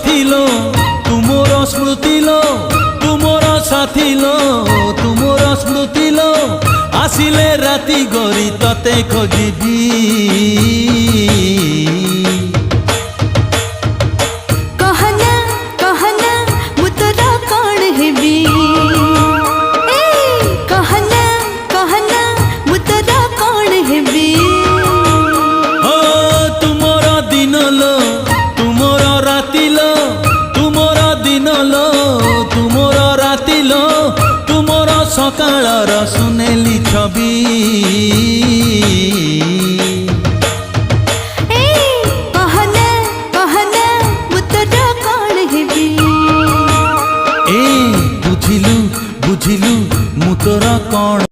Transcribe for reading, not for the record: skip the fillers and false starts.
সাথী লো তুমোর স্মৃতি লো তুমোর সাথী লো তুমোর স্মৃতি লো আসিলে রাতি গরি ততে খোঁজিবি कहना कहना मु तोरा कौन हेबी कहना कहना मु तोरा कौन हेबी ओ तुमोर दिन लो तुमोर राति लो तुमोर दिन लो तुमोर राति लो तुमोर सकाळर सुनेली छवि